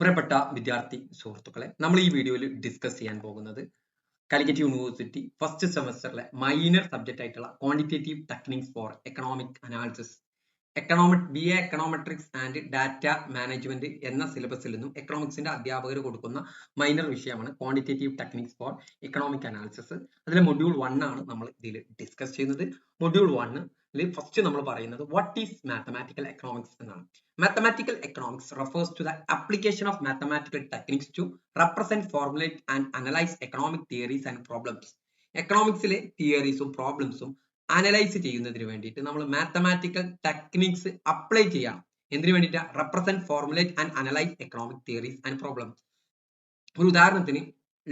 പ്രിയപ്പെട്ട വിദ്യാർത്ഥി സുഹൃത്തുക്കളെ, നമ്മൾ ഈ വീഡിയോയിൽ ഡിസ്കസ് ചെയ്യാൻ പോകുന്നത് കാലിക്കറ്റ് യൂണിവേഴ്സിറ്റി ഫസ്റ്റ് സെമസ്റ്ററിലെ മൈനർ സബ്ജക്റ്റ് ആയിട്ടുള്ള quantitative techniques for economic analysis BA econometrics and data management എന്ന സിലബസിൽ നിന്നും എക്കണോമിക്സിന്റെ അധ്യാപകർ കൊടുക്കുന്ന മൈനർ വിഷയമാണ് quantitative techniques for economic analysis. അതിലെ മൊഡ്യൂൾ 1 ആണ് നമ്മൾ ഇതിൽ ഡിസ്കസ് ചെയ്യുന്നത്. മൊഡ്യൂൾ 1 ഫസ്റ്റ് നമ്മൾ പറയുന്നത് വാട്ട് ഈസ് മാത്തമാറ്റിക്കൽ എക്കണോമിക്സ് എന്നാണ്. Mathematical economics refers to the application of mathematical techniques to represent, formulate and analyze economic theories and problems. എക്കണോമിക്സിലെ തിയറീസും പ്രോബ്ലംസും അനലൈസ് ചെയ്യുന്നതിന് വേണ്ടിയിട്ട് നമ്മൾ മാത്തമാറ്റിക്കൽ ടെക്നിക്സ് അപ്ലൈ ചെയ്യണം. എന്തിനു വേണ്ടിയിട്ട്? Represent, formulate and analyse economic theories and problems. ഒരു ഉദാഹരണത്തിന്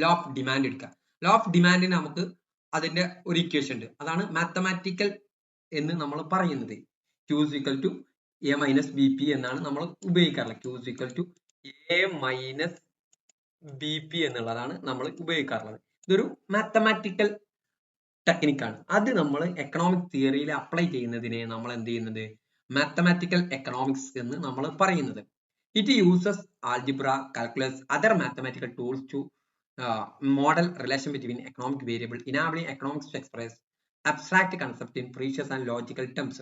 ലോ ഓഫ് ഡിമാൻഡ് എടുക്കുക. ലോ ഓഫ് ഡിമാൻഡിന് നമുക്ക് അതിന്റെ ഒരു ഇക്വേഷൻ ഉണ്ട്. അതാണ് മാത്തമാറ്റിക്കൽ എന്ന് നമ്മൾ പറയുന്നത്. Q is equal to A minus BP എന്നാണ് നമ്മൾ ഉപയോഗിക്കാറുള്ളത്. Q is equal to A minus BP എന്നുള്ളതാണ് നമ്മൾ ഉപയോഗിക്കാറുള്ളത്. ഇതൊരു മാത്തമാറ്റിക്കൽ ടെക്നിക്കാണ്. അത് നമ്മൾ എക്കണോമിക് തിയറിയിൽ അപ്ലൈ ചെയ്യുന്നതിനെ നമ്മൾ എന്ത് ചെയ്യുന്നത്? മാത്തമാറ്റിക്കൽ എക്കണോമിക്സ് എന്ന് നമ്മൾ പറയുന്നത്. It uses algebra, calculus, other mathematical tools to model relation between economic variable, enabling economics to express abstract concept in precious and logical terms.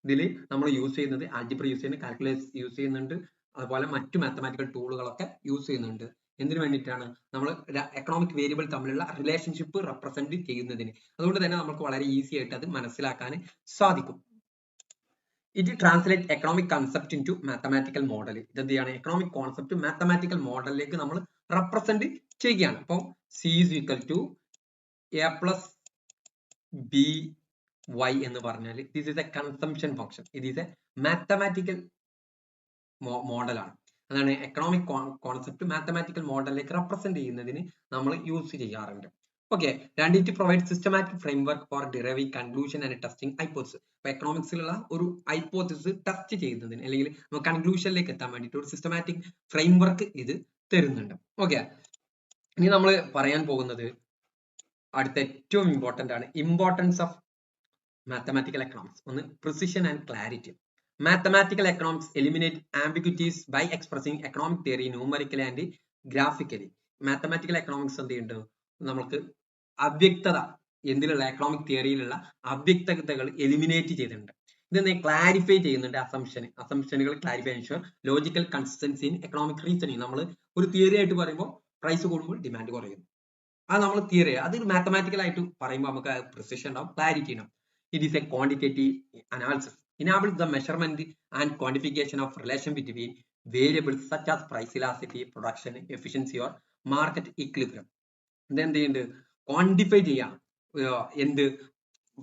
ഇതിൽ നമ്മൾ യൂസ് ചെയ്യുന്നത് ആൾജിബ്ര യൂസ് ചെയ്യുന്നുണ്ട്, കാൽക്കുലസ് യൂസ് ചെയ്യുന്നുണ്ട്, അതുപോലെ മറ്റു മാത്തമാറ്റിക്കൽ ടൂളുകളൊക്കെ യൂസ് ചെയ്യുന്നുണ്ട്. എന്തിനു വേണ്ടിയിട്ടാണ്? നമ്മൾ എക്കണോമിക് വേരിയബിൾ തമ്മിലുള്ള റിലേഷൻഷിപ്പ് റെപ്രസെന്റ് ചെയ്യുന്നതിന്. അതുകൊണ്ട് തന്നെ നമുക്ക് വളരെ ഈസി ആയിട്ട് അത് മനസ്സിലാക്കാൻ സാധിക്കും. It translate economic concept into mathematical model. ഇതെന്ത് ചെയ്യാണ്? എക്കണോമിക് കോൺസെപ്റ്റ് മാത്തമാറ്റിക്കൽ മോഡലിലേക്ക് നമ്മൾ റെപ്രസെന്റ് ചെയ്യുകയാണ്. അപ്പോൾ C is equal to A plus BY എന്ന് പറഞ്ഞാൽ this is A consumption function. ഇത് ഈസ് എ മാത്തമാറ്റിക്കൽ മോഡലാണ്. അതാണ് എക്കണോമിക് കോൺസെപ്റ്റ് മാത്തമാറ്റിക്കൽ മോഡലിലേക്ക് റെപ്രസെന്റ് ചെയ്യുന്നതിന് നമ്മൾ യൂസ് ചെയ്യാറുണ്ട്. Okay, it provide systematic framework four deriving conclusion and testing hypothesis. അപ്പൊ എക്കണോമിക്സിലുള്ള ഒരു ഹൈപ്പോസിസ് ടെസ്റ്റ് ചെയ്യുന്നതിന് അല്ലെങ്കിൽ കൺക്ലൂഷനിലേക്ക് എത്താൻ വേണ്ടിയിട്ട് ഒരു സിസ്റ്റമാറ്റിക് ഫ്രെയിംവർക്ക് ഇത് തരുന്നുണ്ട്. ഓക്കെ, ഇനി നമ്മൾ പറയാൻ പോകുന്നത് അടുത്ത ഏറ്റവും ഇമ്പോർട്ടന്റ് ആണ്, ഇമ്പോർട്ടൻസ് ഓഫ് മാത്തമാറ്റിക്കൽ എക്കണോമിക്സ്. ഒന്ന്, precision and clarity. Mathematical economics eliminate ambiguities by expressing economic theory numerically and graphically. Mathematical economics എന്ത് ചെയ്യുന്നുണ്ട്? നമുക്ക് അവ്യക്തത എന്തിലുള്ള എക്കണോമിക് തിയറിയിലുള്ള അവ്യക്തതകൾ എലിമിനേറ്റ് ചെയ്തിട്ടുണ്ട്. ഇത് ക്ലാരിഫൈ ചെയ്യുന്നുണ്ട്. അസംഷനുകൾ ക്ലാരിഫൈ ചെയ്യുക. Logical consistency in economic reasoning. നമ്മൾ ഒരു തിയറി ആയിട്ട് പറയുമ്പോൾ പ്രൈസ് കൂടുമ്പോൾ ഡിമാൻഡ് കുറയുന്നു. അത് നമ്മൾ തിയറി, അത് മാത്തമാറ്റിക്കൽ ആയിട്ട് പറയുമ്പോൾ നമുക്ക് പ്രിസിഷൻ ഉണ്ടാവും, ക്ലാരിറ്റി ഉണ്ടാവും. It is a quantitative analysis. Enables the measurement and quantification of relation between variables such as price elasticity, production efficiency or market equilibrium. എന്ത് ചെയ്യുന്നുണ്ട്? ക്വാണ്ടിഫൈ ചെയ്യാം എന്ത്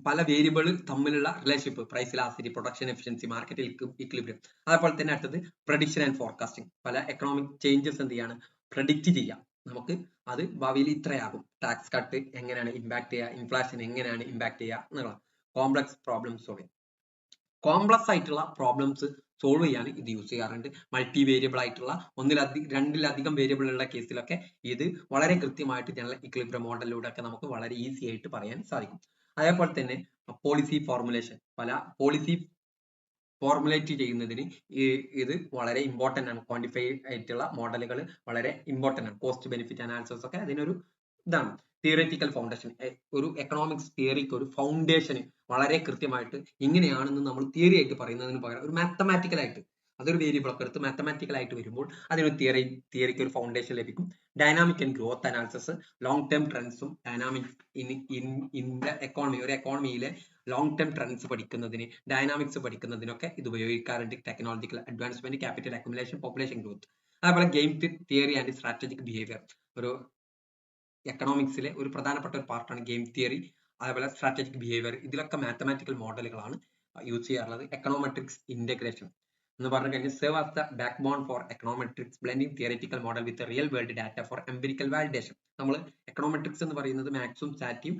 പല വേരിയബിൾ തമ്മിലുള്ള relationship, price elasticity, production efficiency, market equilibrium. അതേപോലെ തന്നെ അടുത്തത് prediction and forecasting. പല എക്കണോമിക് ചേഞ്ചസ് എന്ത് ചെയ്യാണ്? പ്രഡിക്റ്റ് ചെയ്യാം. നമുക്ക് അത് ഭാവിയിൽ ഇത്രയാകും, ടാക്സ് കട്ട് എങ്ങനെയാണ് ഇമ്പാക്ട് ചെയ്യുക, ഇൻഫ്ലേഷൻ എങ്ങനെയാണ് ഇമ്പാക്ട് ചെയ്യുക എന്നുള്ള കോംപ്ലക്സ് പ്രോബ്ലംസ് സോൾവ്. കോംപ്ലക്സ് ആയിട്ടുള്ള പ്രോബ്ലംസ് സോൾവ് ചെയ്യാൻ ഇത് യൂസ് ചെയ്യാറുണ്ട്. മൾട്ടി വേരിയബിൾ ആയിട്ടുള്ള രണ്ടിലധികം വേരിയബിൾ ഉള്ള കേസിലൊക്കെ ഇത് വളരെ കൃത്യമായിട്ട് ജനറൽ ഇക്വിലിബ്രിയം മോഡലിലൂടെ ഒക്കെ നമുക്ക് വളരെ ഈസി ആയിട്ട് പറയാൻ സാധിക്കും. അതേപോലെ തന്നെ പോളിസി ഫോർമുലേഷൻ, പല പോളിസി ഫോർമുലേറ്റ് ചെയ്യുന്നതിന് ഇത് വളരെ ഇമ്പോർട്ടന്റ് ആണ്. ക്വാണ്ടിഫൈ ആയിട്ടുള്ള മോഡലുകൾ വളരെ ഇമ്പോർട്ടന്റ് ആണ്. കോസ്റ്റ് ബെനിഫിറ്റ് അനാലിസിസ് ഒക്കെ അതിനൊരു ഇതാണ്. തിയററ്റിക്കൽ ഫൗണ്ടേഷൻ, ഒരു എക്കണോമിക്സ് തിയറിക്ക് ഒരു ഫൗണ്ടേഷൻ വളരെ കൃത്യമായിട്ട് ഇങ്ങനെയാണെന്ന് നമ്മൾ തിയറി ആയിട്ട് പറയുന്നതിന് പകരം ഒരു മാത്തമാറ്റിക്കൽ ആയിട്ട് അതൊരു വേരിയബിൾ ഒക്കെ എടുത്ത് മാത്തമാറ്റിക്കൽ ആയിട്ട് വരുമ്പോൾ അതിനൊരു തിയറിക്ക് ഒരു ഫൗണ്ടേഷൻ ലഭിക്കും. Dynamic and growth analysis, long term ട്രെൻഡ്സും ഡൈനാമിക് ഇൻ ദ എക്കോണമി, ഒരു എക്കോണമിയിലെ ലോങ് ടേം ട്രെൻഡ്സ് പഠിക്കുന്നതിന്, ഡൈനാമിക്സ് പഠിക്കുന്നതിനൊക്കെ ഇത് ഉപയോഗിക്കാറുണ്ട്. Technological advancement, capital accumulation, population growth. അതേപോലെ game theory and strategic behaviour. ഒരു എക്കണോമിക്സിലെ ഒരു പ്രധാനപ്പെട്ട ഒരു പാർട്ടാണ് ഗെയിം തിയറി, അതേപോലെ സ്ട്രാറ്റജിക് ബിഹേവിയർ. ഇതിലൊക്കെ മാത്തമാറ്റിക്കൽ മോഡലുകളാണ് യൂസ് ചെയ്യാറുള്ളത്. എക്കണോമെട്രിക്സ് ഇന്റഗ്രേഷൻ എന്ന് പറഞ്ഞു കഴിഞ്ഞാൽ serve as the backbone for econometrics, blending theoretical model with real world data for empirical validation. നമ്മൾ എക്കണോമെട്രിക്സ് എന്ന് പറയുന്നത് മാത്സും സാറ്റിയും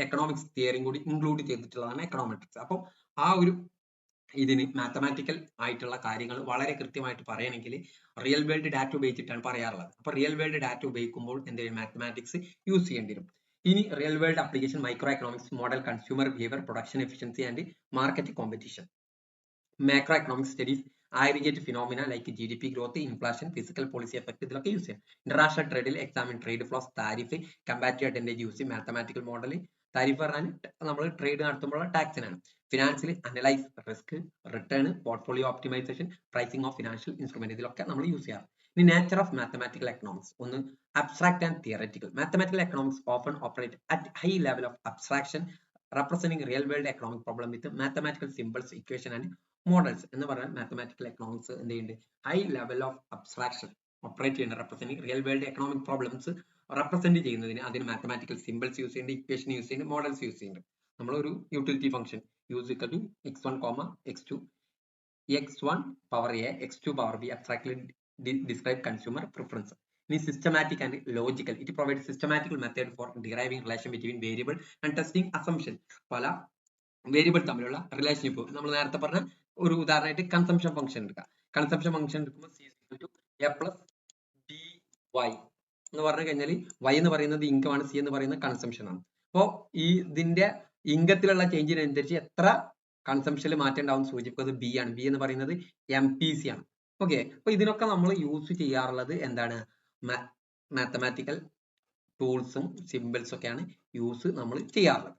എക്കണോമിക്സ് തിയറിയും കൂടി ഇൻക്ലൂഡ് ചെയ്തിട്ടുള്ളതാണ് എക്കണോമെട്രിക്സ്. അപ്പോൾ ആ ഒരു ഇതിന് മാത്തമാറ്റിക്കൽ ആയിട്ടുള്ള കാര്യങ്ങൾ വളരെ കൃത്യമായിട്ട് പറയണമെങ്കിൽ റിയൽ വേൾഡ് ഡാറ്റ ഉപയോഗിച്ചിട്ടാണ് പറയാറുള്ളത്. അപ്പൊ റിയൽ വേൾഡ് ഡാറ്റ ഉപയോഗിക്കുമ്പോൾ എന്തെങ്കിലും മാത്തമാറ്റിക്സ് യൂസ് ചെയ്യേണ്ടി വരും. ഇനി real world application, micro economics, model consumer behaviour, production efficiency and market competition. Macro economic studies aggregate phenomena like GDP growth, inflation, fiscal policy effect ഇതിലൊക്കെ use ചെയ്യാം. International ട്രേഡിൽ examine trade flows, tariff, comparative advantage use ചെയ്യും. Mathematical model tariff പറഞ്ഞാൽ നമ്മൾ trade നടത്തുമ്പോൾ ടാക്സിനാണ്. ഫിനാൻസിൽ analyse risk, return, portfolio optimisation, pricing of financial instrument ഇതിലൊക്കെ നമ്മൾ യൂസ് ചെയ്യാം. ഇനി നേച്ചർ ഓഫ് മാത്തമാറ്റിക്കൽ എക്കണോമിക്സ്. ഒന്ന് abstract and theoretical. Mathematical economics often operate at high level of abstraction, representing real world economic problem with mathematical symbols, equation and models. എന്ന് പറഞ്ഞാൽ mathematical economics എന്ത് ചെയ്യുന്നുണ്ട്, high level of abstraction operate ചെയ്യുന്ന representing real world economic problems represent ചെയ്യുന്നതിന് അതിന് mathematical symbols use ചെയ്യുന്നുണ്ട്, equation use ചെയ്യുന്നുണ്ട്, models use ചെയ്യുന്നുണ്ട്. നമ്മൾ ഒരു utility function u is equal to x1, x2, x1 power a, x2 power b abstractly describe consumer preference. Ini systematic and logical. It provides systematical method for deriving relation between variable and testing assumption. പല variable തമ്മിലുള്ള relationship നമ്മൾ നേരത്തെ പറഞ്ഞ ഒരു ഉദാഹരണമായിട്ട് consumption function എടുക്കുക. Consumption function എടുക്കുമ്പോൾ c a plus dy എന്ന് പറഞ്ഞു കഴിഞ്ഞാൽ y എന്ന് പറയുന്നത് ഇൻകം ആണ്, c എന്ന് പറയുന്നത് കൺസംഷൻ ആണ്. അപ്പോൾ ഈ ഇതിന്റെ ഇൻകത്തിലുള്ള ചേഞ്ചിനനുസരിച്ച് എത്ര കൺസംഷനിൽ മാറ്റം ഉണ്ടാവും സൂചിപ്പിക്കുന്നത് b ആണ്. b എന്ന് പറയുന്നത് MPC ആണ്. ഓക്കെ, അപ്പൊ ഇതിനൊക്കെ നമ്മൾ യൂസ് ചെയ്യാറുള്ളത് എന്താണ്, മാത്തമാറ്റിക്കൽ ടൂൾസും സിമ്പിൾസും ഒക്കെയാണ് യൂസ് നമ്മൾ ചെയ്യാറുള്ളത്.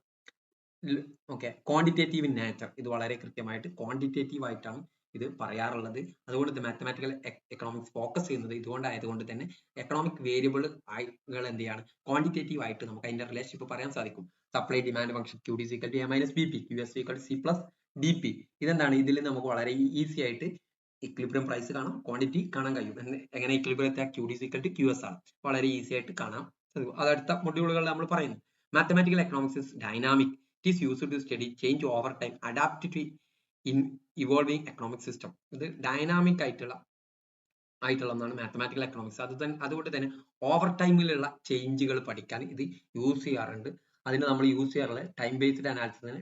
ഓക്കെ, ക്വാണ്ടിറ്റേറ്റീവ് ഇൻ നേച്ചർ ഇത് വളരെ കൃത്യമായിട്ട് ക്വാണ്ടിറ്റേറ്റീവ് ആയിട്ടാണ് ഇത് പറയാറുള്ളത്. അതുകൊണ്ട് ഇത് മാത്തമാറ്റിക്കൽ എക്കണോമിക്സ് ഫോക്കസ് ചെയ്യുന്നത് ഇതുകൊണ്ടായതുകൊണ്ട് തന്നെ എക്കണോമിക് വേരിയബിളുകൾ എന്ത് ചെയ്യാണ്, ക്വാണ്ടിറ്റേറ്റീവ് ആയിട്ട് നമുക്ക് അതിന്റെ റിലേഷൻഷിപ്പ് പറയാൻ സാധിക്കും. Supply demand function Q is equal to A minus BP, Q is equal to C plus DP. ഇതെന്താണ്, ഇതിൽ നമുക്ക് വളരെ ഈസി ആയിട്ട് ഇക്വിലിബ്രിയം പ്രൈസ് കാണാം, ക്വാണ്ടിറ്റി കാണാൻ കഴിയും. എങ്ങനെ ഇക്വിലിബ്രിയത്തെ Q is equal to QS ആണ്, വളരെ ഈസി ആയിട്ട് കാണാം. അത് അടുത്ത മൊഡ്യൂളുകളിൽ നമ്മൾ പറയുന്നു. Mathematical economics is dynamic. It is used to study change over time, adapt to in evolving economic system. ഇത് ഡൈനാമിക് ആയിട്ടുള്ള ഒന്നാണ് മാത്തമാറ്റിക്കൽ എക്കണോമിക്സ്. അതുകൊണ്ട് തന്നെ ഓവർ ടൈമിലുള്ള ചേഞ്ചുകൾ പഠിക്കാൻ ഇത് യൂസ് ചെയ്യാറുണ്ട്. അതിന് നമ്മൾ യൂസ് ചെയ്യാറുള്ളത് ടൈം ബേസ്ഡ് അനാലിസിസിന്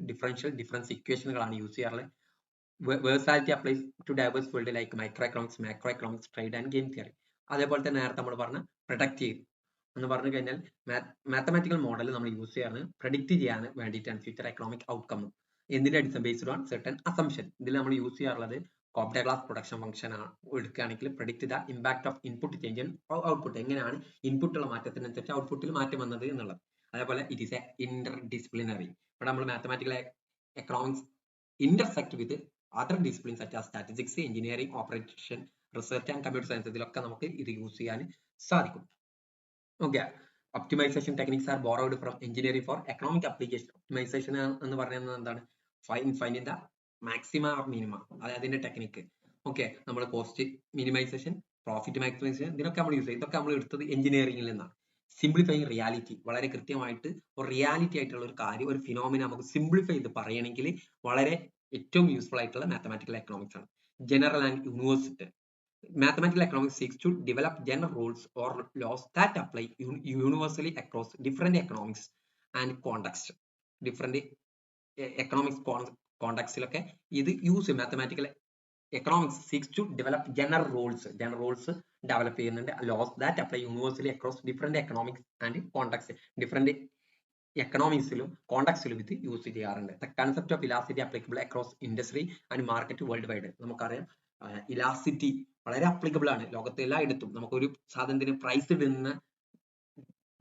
ഡിഫറൻസ് ഇക്വേഷനുകളാണ് യൂസ് ചെയ്യാറുള്ളത്. Versatility applies to diverse fields like microeconomics, macroeconomics, trade and game theory. അതേപോലെ തന്നെ നേരത്തെ നമ്മൾ പറഞ്ഞ പ്രൊഡക്റ്റീവ് എന്ന് പറഞ്ഞു കഴിഞ്ഞാൽ മാത്തമാറ്റിക്കൽ മോഡൽ നമ്മൾ യൂസ് ചെയ്യാറ് പ്രഡിക്റ്റ് ചെയ്യാൻ വേണ്ടിയിട്ടാണ് ഫ്യൂച്ചർ എക്കണോമിക് ഔട്ട്കം. എന്തിന്റെ അടിസ്ഥാനം ബേസ്ഡ് ഓൺ സെർട്ടൻ അസംഷൻ. ഇതിൽ നമ്മൾ യൂസ് ചെയ്യാറുള്ളത് കോപ്റ്റ ക്ലാസ് പ്രൊഡക്ഷൻ ഫംഗ്ഷൻ ആണ് എടുക്കുകയാണെങ്കിൽ predict the impact of input change output, എങ്ങനെയാണ് ഇൻപുട്ടുള്ള മാറ്റത്തിനനുസരിച്ച് ഔട്ട്പുട്ടിൽ മാറ്റം വന്നത് എന്നുള്ളത്. അതേപോലെ it is A Inter disciplinary. ഇവിടെ നമ്മൾ mathematical economics intersect with other disciplines such as statistics, engineering, operation, research and computer science. ഇതിലൊക്കെ നമുക്ക് ഇത് യൂസ് ചെയ്യാൻ സാധിക്കും. Okay, optimization techniques are borrowed from engineering for economic application. Optimization എന്ന് പറയുന്നത് എന്താണ്, find the maxima or minima, അതായത് അതിന്റെ ടെക്നിക്ക്. ഓക്കെ, നമ്മൾ കോസ്റ്റ് മിനിമൈസേഷൻ, പ്രോഫിറ്റ് മാക്സിമൈസേഷൻ ഇതിനൊക്കെ നമ്മൾ യൂസ് ചെയ്യും. ഇതൊക്കെ നമ്മൾ എടുത്തത് എഞ്ചിനീയറിംഗിൽ നിന്നാണ്. സിംപ്ലിഫൈങ് റിയാലിറ്റി, വളരെ കൃത്യമായിട്ട് ഒരു റിയാലിറ്റി ആയിട്ടുള്ള ഒരു കാര്യം, ഒരു ഫിനോമിന നമുക്ക് സിംപ്ലിഫൈ ചെയ്ത് പറയണമെങ്കിൽ വളരെ ഏറ്റവും യൂസ്ഫുൾ ആയിട്ടുള്ള മാത്തമാറ്റിക്കൽ എക്കണോമിക്സ് ആണ്. General and university. Mathematical economics seeks to develop general rules or laws that apply universally across different economics and context. Different economics contextലൊക്കെ ഇത് use mathematical economics seeks to develop general rules develop ചെയ്യുന്നുണ്ട്. laws that apply universally across different economics and context. different എക്കണോമിക്സിലും കോണ്ടക്സിലും ഇത് use ചെയ്യാറുണ്ട്. The concept of elasticity applicable across industry and market worldwide. നമുക്കറിയാം elasticity വളരെ applicable ആണ് ലോകത്തെ എല്ലായിടത്തും. നമുക്കൊരു സാധനത്തിന് പ്രൈസ് ഇടുന്ന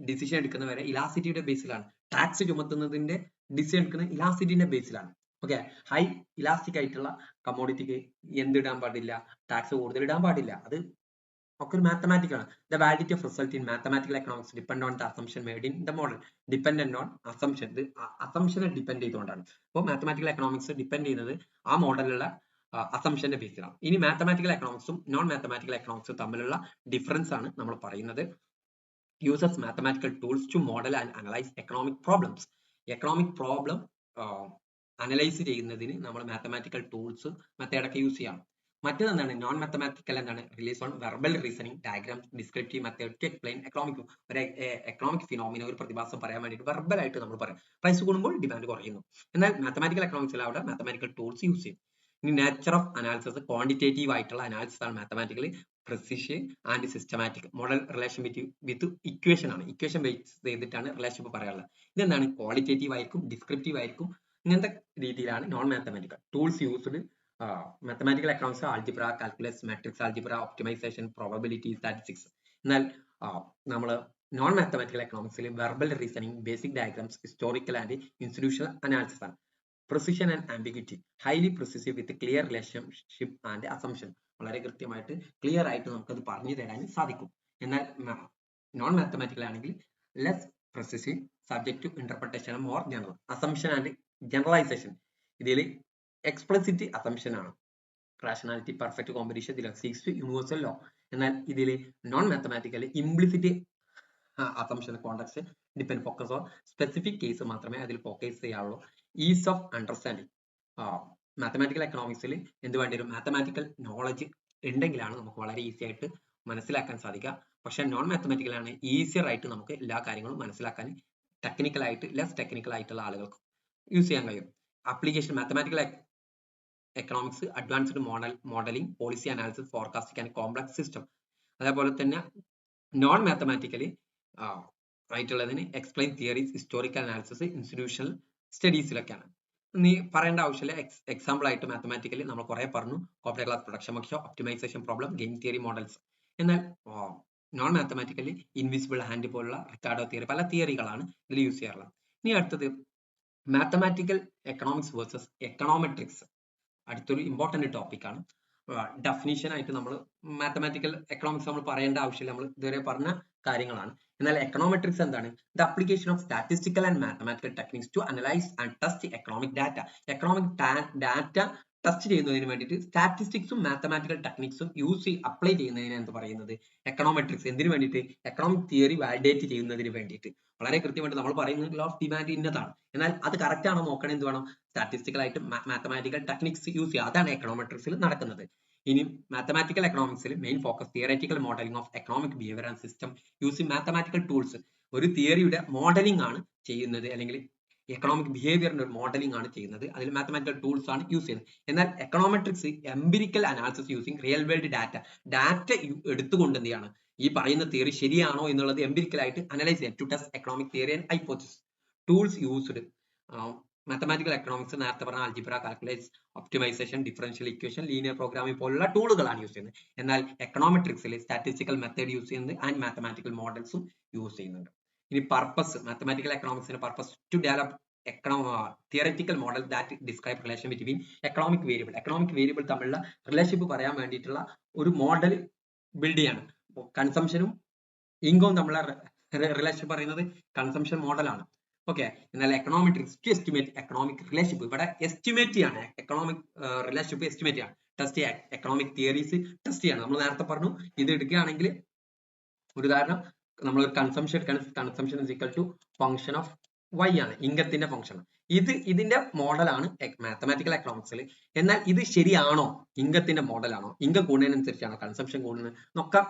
ഡിസിഷൻ എടുക്കുന്നവരെ ഇലാസ്റ്റിറ്റിയുടെ ബേസിലാണ്. ടാക്സ് ചുമത്തുന്നതിന്റെ ഡിസിഷൻ എടുക്കുന്നത് ഇലാസ്റ്റിറ്റിന്റെ ബേസിലാണ്. ഓക്കെ, ഹൈ ഇലാസ്റ്റിക് ആയിട്ടുള്ള കമ്മോഡിറ്റിക്ക് എന്തിടാൻ പാടില്ല, ടാക്സ് കൂടുതൽ ഇടാൻ പാടില്ല. അത് ഒക്കെ ഒരു മാത്തമാറ്റിക് ആണ്. The validity of result in mathematical economics depend on the assumption made in the model. Dependent on assumption. ഇത് അസംഷനെ ഡിപ്പെൻഡ് ചെയ്തുകൊണ്ടാണ്. അപ്പോൾ മാത്തമാറ്റിക്കൽ എക്കണോമിക്സ് ഡിപ്പെൻഡ് ചെയ്യുന്നത് ആ മോഡലിലുള്ള അസംഷന്റെ ബേസിലാണ്. ഇനി മാത്തമാറ്റിക്കൽ എക്കണോമിക്സും നോൺ മാത്തമാറ്റിക്കൽ എക്കണോമിക്സും തമ്മിലുള്ള ഡിഫറൻസ് ആണ് നമ്മൾ പറയുന്നത്. Uses mathematical tools to model and analyse economic problems. Economic problem analyse ചെയ്യുന്നതിന് നമ്മൾ മാത്തമാറ്റിക്കൽ ടൂൾസ് മെത്തേഡൊക്കെ യൂസ് ചെയ്യണം. മറ്റേത് എന്താണ്, നോൺ മാത്തമാറ്റിക്കൽ എന്താണ്, relies on verbal reasoning, diagrams, descriptive method to explain economic. ഒരു എക്കണോമിക് ഫിനോമിന, ഒരു പ്രതിഭാസം പറയാൻ വേണ്ടിയിട്ട് വെർബൽ ആയിട്ട് നമ്മൾ പറയും. പ്രൈസ് കൂടുമ്പോൾ ഡിമാൻഡ് കുറയുന്നു. എന്നാൽ മാത്തമാറ്റിക്കൽ എക്കണോമിക്സിൽ അവിടെ മാത്തമാറ്റിക്കൽ ടൂൾസ് യൂസ് ചെയ്യും. ഇനി നേച്ചർ ഓഫ് അനാലിസിസ്, ക്വാണ്ടിറ്റേറ്റീവ് ആയിട്ടുള്ള അനാലിസിസ് ആണ് mathematically. Precision and systematic. Model relation with equation ആണ്. ഇക്വേഷൻ ബേസ് ചെയ്തിട്ടാണ് റിലേഷൻഷിപ്പ് പറയാനുള്ളത്. ഇതെന്താണ്, ക്വാളിറ്റേറ്റീവ് ആയിരിക്കും, ഡിസ്ക്രിപ്റ്റീവ് ആയിരിക്കും. ഇങ്ങനത്തെ രീതിയിലാണ് non mathematical tools used mathematical economics algebra, calculus, matrix algebra, optimisation, probability, statistics. എന്നാൽ നമ്മൾ നോൺ മാത്തമാറ്റിക്കൽ എക്കണോമിക്സിൽ verbal reasoning, basic diagrams, historical and institutional analysis ആണ്. Precision and ambiguity, highly precisive with clear relationship and assumption. വളരെ കൃത്യമായിട്ട് clear ആയിട്ട് നമുക്കത് പറഞ്ഞു തരാൻ സാധിക്കും. എന്നാൽ നോൺ മാത്തമാറ്റിക്കൽ ആണെങ്കിൽ less precisive, subject to interpretation, more general. Assumption and generalisation, ഇതിൽ എക്സ്പ്ലിസിറ്റ് അസംഷൻ ആണ്. റാഷണാലിറ്റി, പെർഫെക്റ്റ് കോമ്പിനേഷൻ, ഇതിൽ സീക്സ് ടു യൂണിവേഴ്സൽ ലോ. എന്നാൽ ഇതിൽ non mathematically implicit assumption, context depend, focus on specific case മാത്രമേ അതിൽ focus ചെയ്യാവുള്ളൂ. Ease of understanding, mathematical എക്കണോമിക്സിൽ എന്ത് വേണ്ടി വരും? മാത്തമാറ്റിക്കൽ നോളജ് ഉണ്ടെങ്കിലാണ് നമുക്ക് വളരെ ഈസി ആയിട്ട് മനസ്സിലാക്കാൻ സാധിക്കുക. പക്ഷെ നോൺ മാത്തമാറ്റിക്കൽ ആണ് ഈസിയർ ആയിട്ട് നമുക്ക് എല്ലാ കാര്യങ്ങളും മനസ്സിലാക്കാൻ ടെക്നിക്കൽ ആയിട്ട് ലെസ് ടെക്നിക്കൽ ആയിട്ടുള്ള ആളുകൾക്ക് യൂസ് ചെയ്യാൻ കഴിയും. Application mathematical economics, advanced modelling, policy analysis, forecasting and complex system. അതേപോലെ തന്നെ നോൺ മാത്തമാറ്റിക്കലി ആയിട്ടുള്ളതിന് explain theories, historical analysis, institutional സ്റ്റഡീസിലൊക്കെയാണ്. നീ പറയേണ്ട ആവശ്യമില്ല. എക്സാമ്പിൾ ആയിട്ട് മാത്തമാറ്റിക്കലി നമ്മൾ കുറെ പറഞ്ഞു. Complex class production function, optimisation problem, game theory models. എന്നാൽ നോൺ മാത്തമാറ്റിക്കലി ഇൻവിസിബിൾ ഹാൻഡ് പോലുള്ള റിക്കാർഡോ തിയറി, പല തിയറികളാണ് ഇതിൽ യൂസ് ചെയ്യാറുള്ളത്. ഇനി അടുത്തത് മാത്തമാറ്റിക്കൽ എക്കണോമിക്സ് വേഴ്സസ് എക്കണോമെട്രിക്സ്. അടുത്തൊരു ഇമ്പോർട്ടന്റ് ടോപ്പിക് ആണ്. ഡെഫിനിഷൻ ആയിട്ട് നമ്മൾ മാത്തമാറ്റിക്കൽ എക്കണോമിക്സ് നമ്മൾ പറയേണ്ട ആവശ്യമില്ല, നമ്മൾ ഇതുവരെ പറഞ്ഞ കാര്യങ്ങളാണ്. എന്നാൽ എക്കണോമെട്രിക്സ് എന്താണ്? The application of statistical and mathematical techniques to analyse and test economic data. Economic data test ചെയ്യുന്നതിന് വേണ്ടിയിട്ട് സ്റ്റാറ്റിസ്റ്റിക്സും മാത്തമാറ്റിക്കൽ ടെക്നിക്സും അപ്ലൈ ചെയ്യുന്നതിന് എന്ത് പറയുന്നത്? എക്കണോമെട്രിക്സ്. എന്തിനു വേണ്ടിയിട്ട്? എക്കണോമിക് തിയറി വാലിഡേറ്റ് ചെയ്യുന്നതിന് വേണ്ടിയിട്ട്. വളരെ കൃത്യമായിട്ട് നമ്മൾ പറയുന്നത് ലോ ഓഫ് ഡിമാൻഡ് ഇന്നതാണ്. എന്നാൽ അത് കറക്റ്റ് ആണോ നോക്കണേ എന്ത് വേണം? സ്റ്റാറ്റിസ്റ്റിക്കൽ ആയിട്ട് മാത്തമാറ്റിക്കൽ ടെക്നിക്സ് യൂസ് ചെയ്യുക. അതാണ് എക്കണോമെട്രിക്സിൽ നടക്കുന്നത്. ഇനി മാത്തമാറ്റിക്കൽ എക്കണോമിക്സിൽ main focus theoretical modelling of economic behaviour and system using mathematical tools. ഒരു തിയറിയുടെ മോഡലിംഗ് ആണ് ചെയ്യുന്നത്, അല്ലെങ്കിൽ എക്കണോമിക് ബിഹേവിയറിന്റെ ഒരു മോഡലിംഗ് ആണ് ചെയ്യുന്നത്. അതിൽ മാത്തമാറ്റിക്കൽ ടൂൾസ് ആണ് യൂസ് ചെയ്യുന്നത്. എന്നാൽ econometrics empirical analysis using real world data എടുത്തുകൊണ്ട് എന്ത് ചെയ്യാണ്? ഈ പറയുന്ന തിയറി ശരിയാണോ എന്നുള്ളത് എംപിരിക്കൽ ആയിട്ട് അനലൈസ് ചെയ്യാം. To test economic theory and hypothesis. Tools used mathematical economics നേരത്തെ പറഞ്ഞ algebra, calculus, optimisation, differential equation, linear programming പോലുള്ള ടൂളുകളാണ് യൂസ് ചെയ്യുന്നത്. എന്നാൽ എക്കണോമെട്രിക്സിൽ സ്റ്റാറ്റിസ്റ്റിക്കൽ മെത്തേഡ് യൂസ് ചെയ്യുന്നത് ആൻഡ് മാത്തമാറ്റിക്കൽ മോഡൽസും യൂസ് ചെയ്യുന്നുണ്ട്. ഇനി പർപ്പസ്, മാത്തമാറ്റിക്കൽ എക്കണോമിക്സിന്റെ purpose to develop theoretical model that describe relation between economic variable തമ്മിലുള്ള റിലേഷൻഷിപ്പ് പറയാൻ വേണ്ടിയിട്ടുള്ള ഒരു മോഡൽ ബിൽഡ് ചെയ്യാണ്. കൺസംഷനും ഇൻകവും തമ്മിലുള്ള റിലേഷൻഷിപ്പ് പറയുന്നത് കൺസംഷൻ മോഡലാണ്. ഓക്കെ. എന്നാൽ econometrics to estimate economic relationship, ഇവിടെ എസ്റ്റിമേറ്റ് ചെയ്യാണ്. എക്കണോമിക് റിലേഷൻഷിപ്പ് എസ്റ്റിമേറ്റ് ചെയ്യാണ്, ടെസ്റ്റ് ചെയ്യാൻ. എക്കണോമിക് തിയറീസ് ടെസ്റ്റ് ചെയ്യാണ്. നമ്മൾ നേരത്തെ പറഞ്ഞു, ഇത് എടുക്കുകയാണെങ്കിൽ ഒരു ഉദാഹരണം, നമ്മൾ ഒരു കൺസംഷൻ എടുക്കുകയാണ്. Consumption is equal to function of y ആണ്, ഇൻകത്തിന്റെ ഫംഗ്ഷൻ. ഇതിന്റെ മോഡലാണ് മാത്തമാറ്റിക്കൽ എക്കണോമിക്സിൽ. എന്നാൽ ഇത് ശരിയാണോ? ഇൻകത്തിന്റെ മോഡലാണോ? ഇൻകം കൂടുന്നതിനനുസരിച്ചാണോ കൺസംഷൻ കൂടുന്നത് എന്നൊക്കെ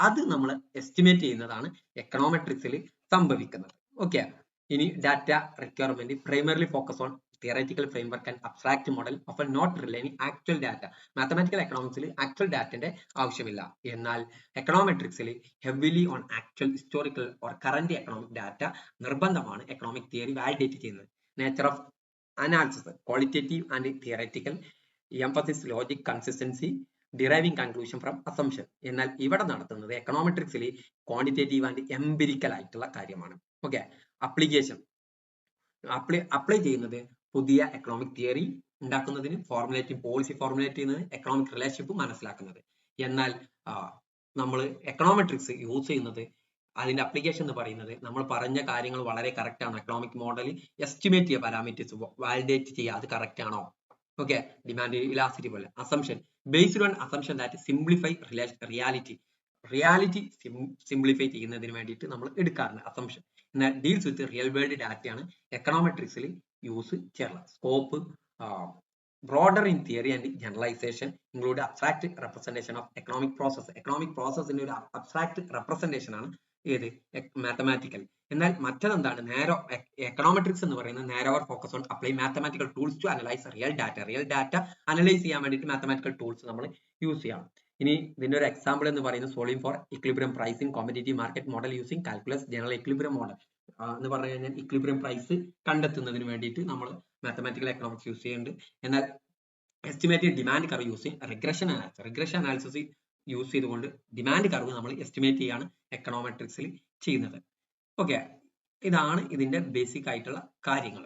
അത് നമ്മൾ എസ്റ്റിമേറ്റ് ചെയ്യുന്നതാണ് എക്കണോമെട്രിക്സിൽ സംഭവിക്കുന്നത്. ഓക്കെ. ഇനി data requirement primarily focus on theoretical framework and abstract model of not relying actual data. Mathematical എക്കണോമിക്സിൽ ആക്ച്വൽ ഡാറ്റന്റെ ആവശ്യമില്ല. എന്നാൽ എക്കണോമെട്രിക്സിൽ heavily on actual, historical or current economic data നിർബന്ധമാണ് എക്കണോമിക് തിയറി വാലിഡേറ്റ് ചെയ്യുന്നത്. Nature of analysis qualitative and theoretical, emphasis logic consistency, deriving conclusion from assumption. എന്നാൽ ഇവിടെ നടത്തുന്നത് എക്കണോമെട്രിക്സിൽ ക്വാണ്ടിറ്റേറ്റീവ് ആൻഡ് എംപിരിക്കൽ ആയിട്ടുള്ള കാര്യമാണ്. ഓക്കെ. അപ്ലിക്കേഷൻ അപ്ലൈ ചെയ്യുന്നത് പുതിയ എക്കണോമിക് തിയറി ഉണ്ടാക്കുന്നതിന്, പോളിസി ഫോർമുലേറ്റ് ചെയ്യുന്നത്, എക്കണോമിക് റിലേഷൻഷിപ്പ് മനസ്സിലാക്കുന്നത്. എന്നാൽ നമ്മൾ എക്കണോമെട്രിക്സ് യൂസ് ചെയ്യുന്നത്, അതിന്റെ അപ്ലിക്കേഷൻ എന്ന് പറയുന്നത് നമ്മൾ പറഞ്ഞ കാര്യങ്ങൾ വളരെ കറക്റ്റ് ആണ്. എക്കണോമിക് മോഡൽ എസ്റ്റിമേറ്റ് ചെയ്യുക, പാരാമീറ്റേഴ്സ് വാലിഡേറ്റ് ചെയ്യുക, അത് കറക്റ്റ് ആണോ? ഓക്കെ. ഡിമാൻഡ് ഇലാസ്റ്റിറ്റി പോലെ. Assumption based on assumption that simplify reality simplify ചെയ്യുന്നതിന് വേണ്ടിയിട്ട് നമ്മൾ എടുക്കാറുണ്ട് അസംഷൻ. എന്നാൽ ഡീൽസ് വിത്ത് റിയൽ വേൾഡ് ഡാറ്റയാണ് എക്കണോമെട്രിക്സിൽ യൂസ് ചെയ്യാറുള്ളത്. Scope broader in theory and generalisation, include abstract representation of economic process. Economic പ്രോസസ്സിന്റെ ഒരു അബ്സ്ട്രാക്ട് റെപ്രസെന്റേഷൻ ആണ് ഏത്? മാത്തമാറ്റിക്കൽ. എന്നാൽ മറ്റതെന്താണ്? എക്കണോമെട്രിക്സ് എന്ന് പറയുന്നത് narrower focus on apply mathematical tools to analyse real data analyse ചെയ്യാൻ വേണ്ടിയിട്ട് മാത്തമാറ്റിക്കൽ ടൂൾസ് നമ്മൾ യൂസ് ചെയ്യണം. ഇനി ഇതിന്റെ ഒരു എക്സാമ്പിൾ എന്ന് പറയുന്നത് solving four equilibrium pricing competitive market model using calculus general equilibrium model എന്ന് പറഞ്ഞു കഴിഞ്ഞാൽ ഇക്വിലിബ്രിയം പ്രൈസ് കണ്ടെത്തുന്നതിന് വേണ്ടിയിട്ട് നമ്മൾ മാത്തമാറ്റിക്കൽ എക്കണോമിക്സ് യൂസ് ചെയ്യുന്നുണ്ട്. എന്നാൽ estimated demand curve using regression analysis use ചെയ്തുകൊണ്ട് ഡിമാൻഡ് കർവ് നമ്മൾ എസ്റ്റിമേറ്റ് ചെയ്യാണ് എക്കണോമെട്രിക്സിൽ ചെയ്യുന്നത്. ഓക്കെ, ഇതാണ് ഇതിന്റെ ബേസിക് ആയിട്ടുള്ള കാര്യങ്ങൾ.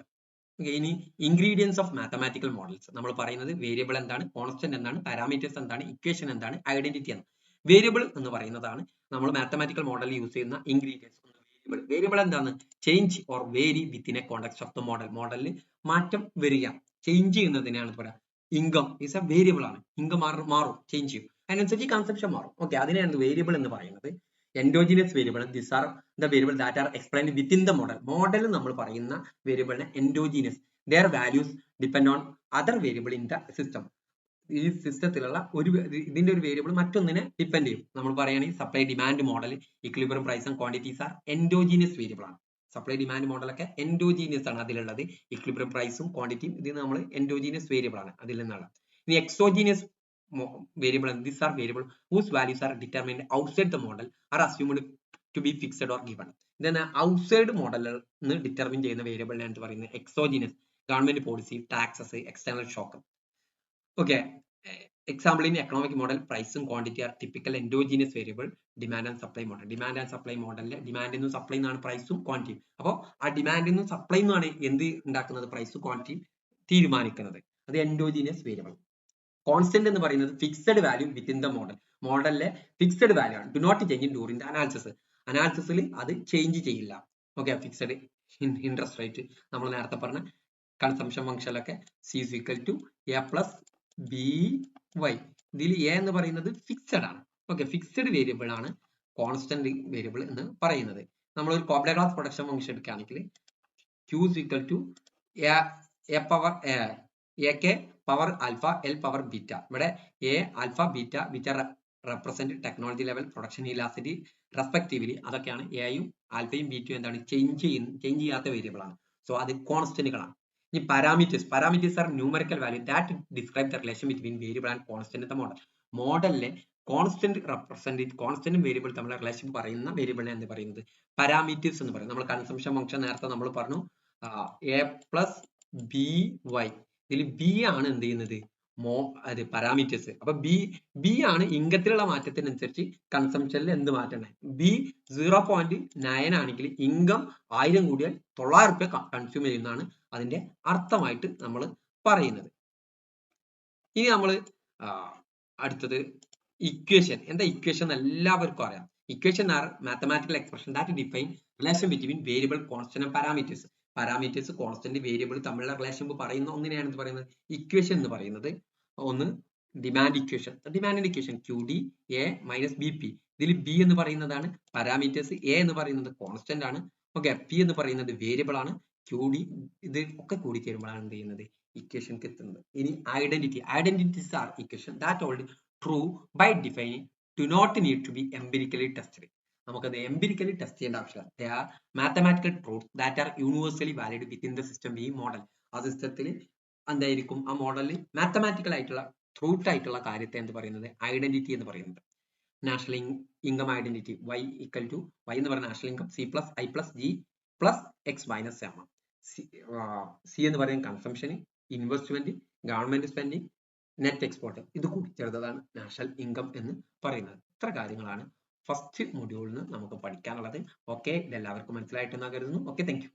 ഇനി ഇൻഗ്രീഡിയൻസ് ഓഫ് മാത്തമാറ്റിക്കൽ മോഡൽസ് നമ്മൾ പറയുന്നത് വേരിയബിൾ എന്താണ്, കോൺസ്റ്റന്റ് എന്താണ്, പാരാമീറ്റേഴ്സ് എന്താണ്, ഇക്വേഷൻ എന്താണ്, ഐഡന്റിറ്റി എന്താണ്. വേരിയബിൾ എന്ന് പറയുന്നതാണ് നമ്മൾ മാത്തമാറ്റിക്കൽ മോഡൽ യൂസ് ചെയ്യുന്ന ഇൻഗ്രീഡിയൻസ്. വേരിയബിൾ എന്താണ്? Change or vary within a context of the model. മോഡലിൽ മാറ്റം വരിക, ചേഞ്ച് ചെയ്യുന്നതിനാണ് പറയാ. ഇൻകം ഈസ് എ വേരിയബിൾ ആണ്. ഇൻകം മാറും, ചേഞ്ച് ചെയ്യും, അതിനനുസരിച്ച് കൺസെപ്ഷൻ മാറും. ഓക്കെ, അതിനെയാണ് വേരിയബിൾ എന്ന് പറയുന്നത്. Endogenous variable, this are the variable that are explained within the model. Model നമ്മൾ പറയുന്ന വേരിയബിളിനെ endogenous, their values depend on other variable in the system. ഈ സിസ്റ്റത്തിലുള്ള ഇതിന്റെ ഒരു വേരിയബിൾ മറ്റൊന്നിനെ ഡിപ്പെൻഡ് ചെയ്യും. നമ്മൾ പറയുകയാണെങ്കിൽ supply demand model, equilibrium price and quantities are endogenous variable ആണ്. സപ്ലൈ ഡിമാൻഡ് മോഡലൊക്കെ എൻഡോജീനിയസ് ആണ് അതിലുള്ളത്. ഇക്വിലിബ്രിയം പ്രൈസും ക്വാണ്ടിറ്റിയും ഇത് നമ്മൾ എൻഡോജീനിയസ് വേരിയബിൾ ആണ് അതിൽ നിന്നുള്ള. ഇനി exogenous variable, this are variable whose values are determined outside the model are assumed to be fixed or given. then outside മോഡലിൽ നിന്ന് ഡിറ്റർമിൻ ചെയ്യുന്ന വേരിയബിളിനെ എന്ത് പറയുന്നത്? Exogenous. Government policy, taxes, external shock. Okay, example in economic model, price and quantity are typical endogenous variable. demand and supply model, demand and supply model demand in supply എന്നാണ് പ്രൈസും ക്വാണ്ടിറ്റിയും. അപ്പോൾ ആ ഡിമാൻഡിൽ നിന്നും സപ്ലൈ എന്നാണ് എന്ത് ഉണ്ടാക്കുന്നത്? പ്രൈസും ക്വാണ്ടിറ്റിയും തീരുമാനിക്കുന്നത്. അത് എൻഡോജീനിയസ് വേരിയബിൾ. കോൺസ്റ്റന്റ് എന്ന് പറയുന്നത് fixed value within the model. മോഡലിലെ ഫിക്സഡ് വാല്യൂ ആണ്. Do not change during the analysis. അനാലിസിസിൽ അത് ചേഞ്ച് ചെയ്യില്ല. ഓക്കെ, ഫിക്സഡ് ഇൻട്രസ്റ്റ് റേറ്റ് നമ്മൾ നേരത്തെ പറഞ്ഞ consumption ഫംഗ്ഷനിലൊക്കെ C is equal to A plus BY. ഇതിൽ A എന്ന് പറയുന്നത് ഫിക്സഡ് ആണ്. ഓക്കെ, ഫിക്സഡ് വേരിയബിൾ ആണ് കോൺസ്റ്റന്റ് വേരിയബിൾ എന്ന് പറയുന്നത്. നമ്മൾ ഒരു കോംപ്ലക്സ് ക്ലാസ് പ്രൊഡക്ഷൻ ഫംഗ്ഷൻ എടുക്കുകയാണെങ്കിൽ Q is equal to A power AK power alpha L power beta. ഇവിടെ A, alpha, beta, which are represent technology level, production elasticity respectively. അതൊക്കെയാണ് എയും ആൽഫയും ബീറ്റയും എന്താണ്? ചേഞ്ച് ചെയ്യാത്ത വേരിയബിൾ ആണ്. സോ അത് കോൺസ്റ്റന്റുകളാണ്. ഇനി parameters are numerical value that describe the relation between variable and constant in the model. മോഡലിലെ കോൺസ്റ്റന്റ് കോൺസ്റ്റന്റും വേരിയബിൾ തമ്മിലുള്ള റിലേഷൻ പറയുന്ന വേരിയബിളിനെ എന്ത് പറയുന്നത്? പാരാമീറ്റേഴ്സ് എന്ന് പറയും. നമ്മൾ കൺസംഷൻ ഫംഗ്ഷൻ നേരത്തെ നമ്മൾ പറഞ്ഞു A plus BY. ഇതിൽ ബി ആണ് എന്ത് ചെയ്യുന്നത്? അത് പാരാമീറ്റേഴ്സ്. അപ്പൊ ബി ആണ് ഇൻകത്തിലുള്ള മാറ്റത്തിനനുസരിച്ച് കൺസംഷനിൽ എന്ത് മാറ്റണേ? ബി 0.9 ആണെങ്കിൽ ഇൻകം 1000 കൂടിയാൽ 900 രൂപ കൺസ്യൂം ചെയ്യുന്നതാണ് അതിന്റെ അർത്ഥമായിട്ട് നമ്മൾ പറയുന്നത്. ഇനി നമ്മൾ അടുത്തത് ഇക്വേഷൻ. എന്താ ഇക്വേഷൻ? എല്ലാവർക്കും അറിയാം. Equation are mathematical expression that define relation between variable, constant and parameters. Parameters, constant, variable തമ്മിലുള്ള റിലേഷൻ പറയുന്ന ഒന്നിനെയാണ് എന്ത് പറയുന്നത്? ഇക്വേഷൻ എന്ന് പറയുന്നത്. ഒന്ന് ഡിമാൻഡ് ഇക്വേഷൻ. ഡിമാൻഡിന്റെ equation QD A minus BP. ഇതിൽ B എന്ന് പറയുന്നതാണ് പാരാമീറ്റേഴ്സ്, A എന്ന് പറയുന്നത് കോൺസ്റ്റന്റ് ആണ്. ഓക്കെ, P എന്ന് പറയുന്നത് വേരിയബിൾ ആണ്. QD ഇത് ഒക്കെ കൂടി ചേരുമ്പോഴാണ് എന്ത് ചെയ്യുന്നത്? ഇക്വേഷൻക്ക് എത്തുന്നത്. ഇനി identities are equation that hold true by defining do not need to be empirically tested. നമുക്കത് എംപിരിക്കലി ടെസ്റ്റ് ചെയ്യേണ്ട ആവശ്യമില്ല. They are mathematical truth that are universally valid within the system. ഈ മോഡൽ, ആ സിസ്റ്റത്തിൽ എന്തായിരിക്കും? ആ മോഡലിൽ മാത്തമാറ്റിക്കൽ ആയിട്ടുള്ള ട്രൂത്ത് ആയിട്ടുള്ള കാര്യത്തെ എന്ത് പറയുന്നത്? ഐഡന്റിറ്റി എന്ന് പറയുന്നത്. National income identity Y equal to Y എന്ന് പറയുന്ന national income C plus I plus G plus X minus M. C എന്ന് പറയുന്ന consumption, investment, government spending, net export. ഇത് കൂടി ചേർത്തതാണ് നാഷണൽ ഇൻകം എന്ന് പറയുന്നത്. ഇത്ര കാര്യങ്ങളാണ് ഫസ്റ്റ് മൊഡ്യൂളിൽ നിന്ന് നമുക്ക് പഠിക്കാനുള്ളത്. ഓക്കെ, ഇതെല്ലാവർക്കും മനസ്സിലായിട്ടെന്ന് കരുതുന്നു. Okay, thank you.